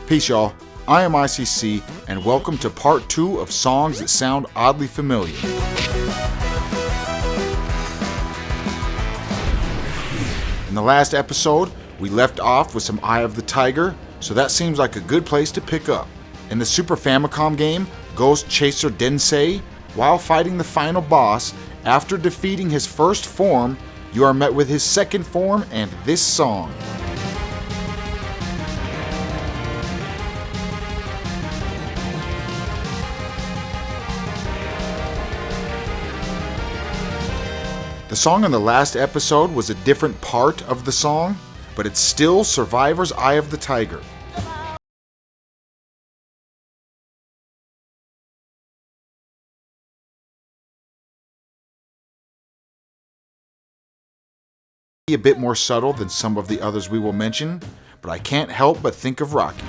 Peace, y'all. I am ICC, and welcome to part 2 of songs that sound oddly familiar. In the last episode, we left off with some Eye of the Tiger, so that seems like a good place to pick up. In the Super Famicom game, Ghost Chaser Densei, while fighting the final boss, after defeating his first form, you are met with his second form and this song. The song in the last episode was a different part of the song, but it's still Survivor's Eye of the Tiger. A bit more subtle than some of the others we will mention, but I can't help but think of Rocky.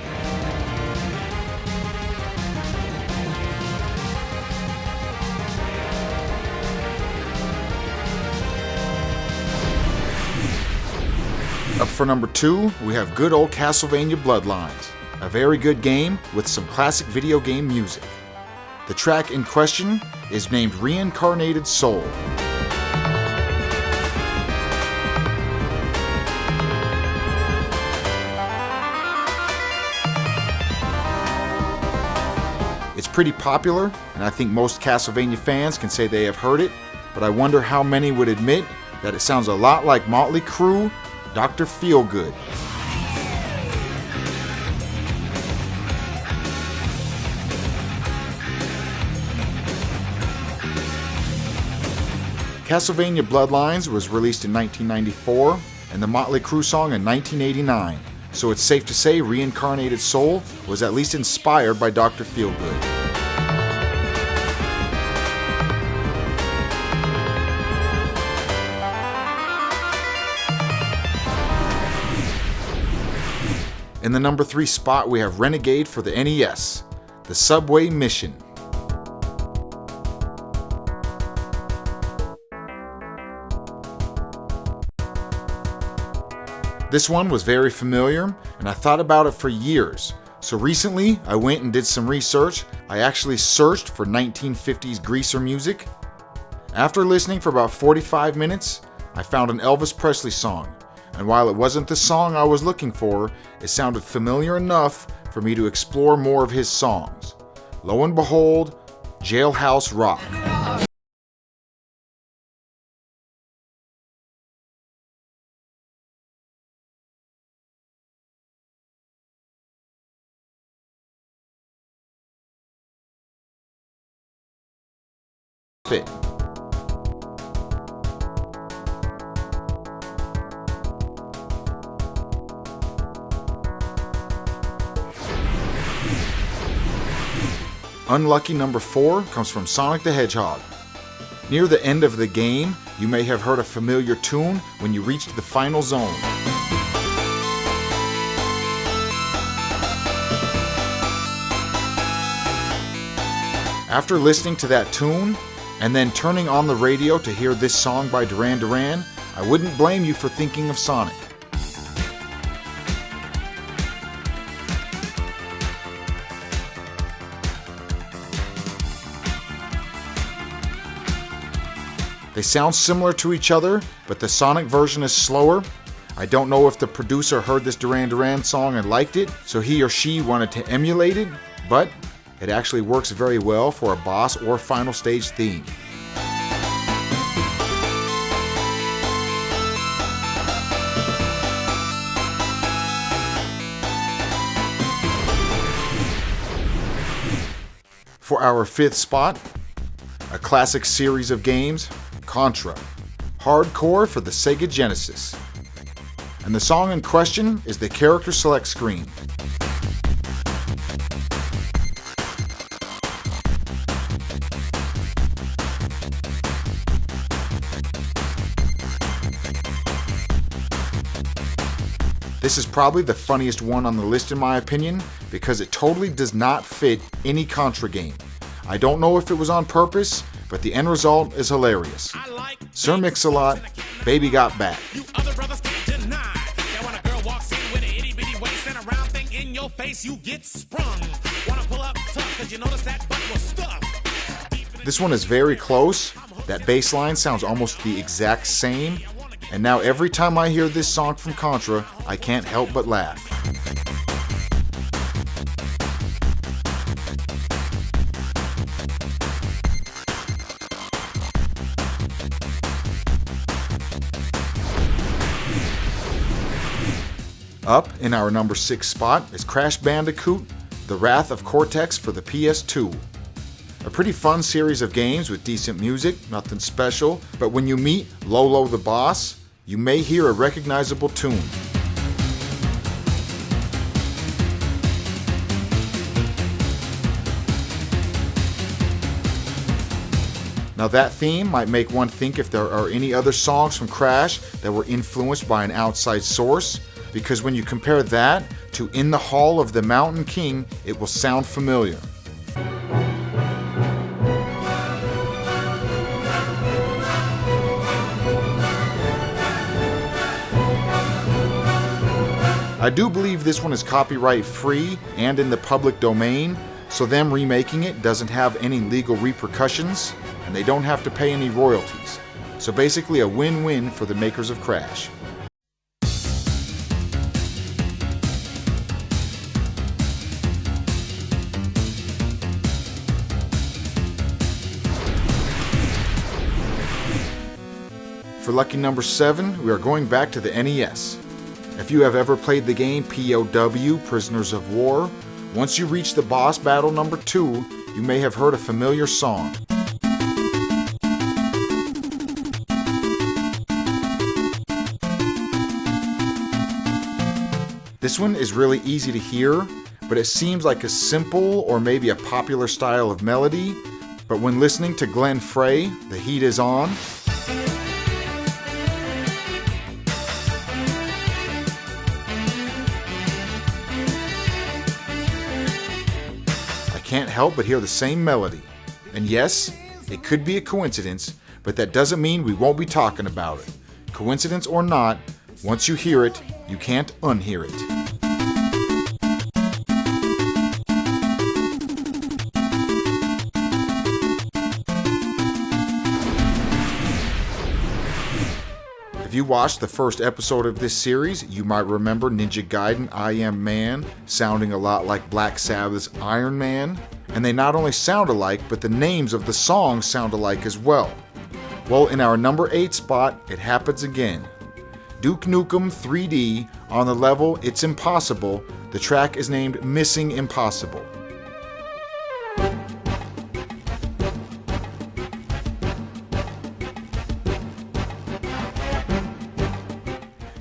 Up for number 2, we have good old Castlevania Bloodlines, a very good game with some classic video game music. The track in question is named Reincarnated Soul. It's pretty popular, and I think most Castlevania fans can say they have heard it, but I wonder how many would admit that it sounds a lot like Motley Crüe, Dr. Feelgood. Castlevania Bloodlines was released in 1994, and the Motley Crüe song in 1989, so it's safe to say Reincarnated Soul was at least inspired by Dr. Feelgood. In the number 3 spot, we have Renegade for the NES, the Subway Mission. This one was very familiar, and I thought about it for years. So recently, I went and did some research. I actually searched for 1950s greaser music. After listening for about 45 minutes, I found an Elvis Presley song. And while it wasn't the song I was looking for, it sounded familiar enough for me to explore more of his songs. Lo and behold, Jailhouse Rock. Fit. Unlucky number 4 comes from Sonic the Hedgehog. Near the end of the game, you may have heard a familiar tune when you reached the final zone. After listening to that tune, and then turning on the radio to hear this song by Duran, I wouldn't blame you for thinking of Sonic. They sound similar to each other, but the Sonic version is slower. I don't know if the producer heard this Duran song and liked it, so he or she wanted to emulate it, but it actually works very well for a boss or final stage theme. For our 5th spot, a classic series of games, Contra, hardcore for the Sega Genesis. And the song in question is the character select screen. This is probably the funniest one on the list in my opinion, because it totally does not fit any Contra game. I don't know if it was on purpose, but the end result is hilarious. Sir Mix-a-Lot, Baby Got Back. face, you get sprung. Wanna pull up tough, cause you notice that butt was stuffed. This one is very close. That bass line sounds almost the exact same. And now every time I hear this song from Contra, I can't help but laugh. Up in our number 6 spot is Crash Bandicoot, The Wrath of Cortex for the PS2. A pretty fun series of games with decent music, nothing special, but when you meet Lolo the boss, you may hear a recognizable tune. Now that theme might make one think if there are any other songs from Crash that were influenced by an outside source, because when you compare that to In the Hall of the Mountain King, it will sound familiar. I do believe this one is copyright free and in the public domain, so them remaking it doesn't have any legal repercussions, and they don't have to pay any royalties. So basically a win-win for the makers of Crash. For lucky number 7, we are going back to the NES. If you have ever played the game P.o.w, Prisoners of War, once you reach the boss battle number 2, you may have heard a familiar song. This one is really easy to hear, but it seems like a simple or maybe a popular style of melody, but when listening to Glenn Frey, The Heat Is On, can't help but hear the same melody. And yes, it could be a coincidence, but that doesn't mean we won't be talking about it. Coincidence or not, once you hear it, you can't unhear it. If you watched the first episode of this series, you might remember Ninja Gaiden I Am Man sounding a lot like Black Sabbath's Iron Man, and they not only sound alike, but the names of the songs sound alike as well. Well, in our number 8 spot, it happens again. Duke Nukem 3D on the level It's Impossible, the track is named Missing Impossible.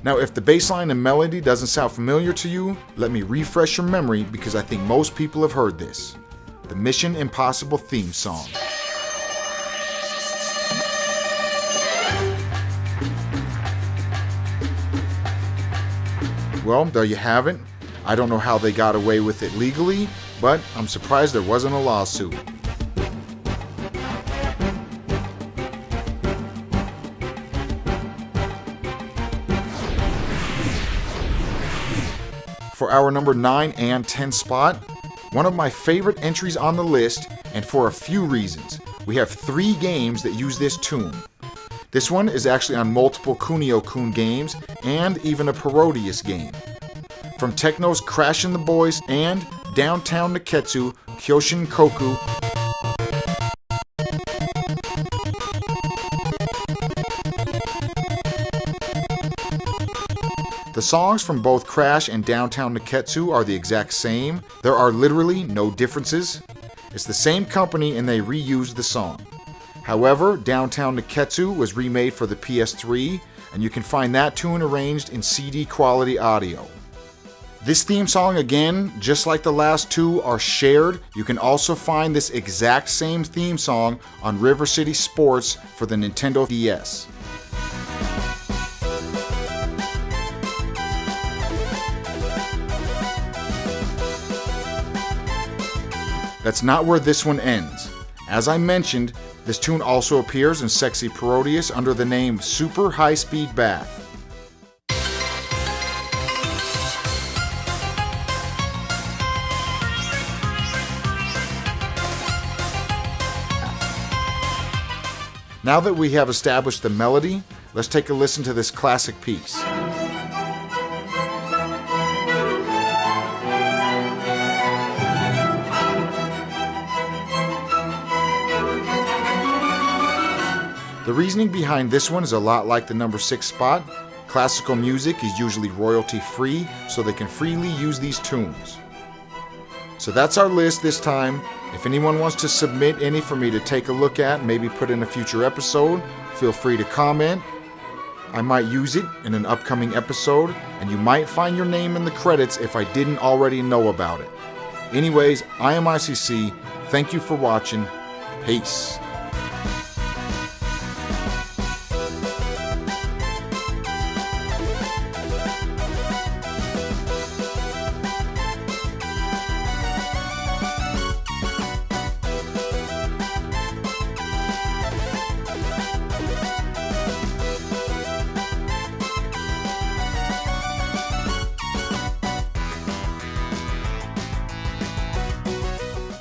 Now, if the bass line and melody doesn't sound familiar to you, let me refresh your memory because I think most people have heard this. The Mission Impossible theme song. Well, there you have it. I don't know how they got away with it legally, but I'm surprised there wasn't a lawsuit. For our number 9 and 10 spot, one of my favorite entries on the list, and for a few reasons. We have 3 games that use this tune. This one is actually on multiple Kunio-kun games, and even a Parodius game. From Techno's Crashin' the Boys and Downtown Nekketsu, Kyoshinkyouku, the songs from both Crash and Downtown Nekketsu are the exact same. There are literally no differences. It's the same company and they reused the song. However, Downtown Nekketsu was remade for the PS3, and you can find that tune arranged in CD quality audio. This theme song, again, just like the last 2, are shared. You can also find this exact same theme song on River City Sports for the Nintendo DS. That's not where this one ends. As I mentioned, this tune also appears in Sexy Parodius under the name Super High Speed Bath. Now that we have established the melody, let's take a listen to this classic piece. The reasoning behind this one is a lot like the number 6 spot. Classical music is usually royalty free, so they can freely use these tunes. So that's our list this time. If anyone wants to submit any for me to take a look at, maybe put in a future episode, feel free to comment. I might use it in an upcoming episode, and you might find your name in the credits if I didn't already know about it. Anyways, I am ICC. Thank you for watching. Peace.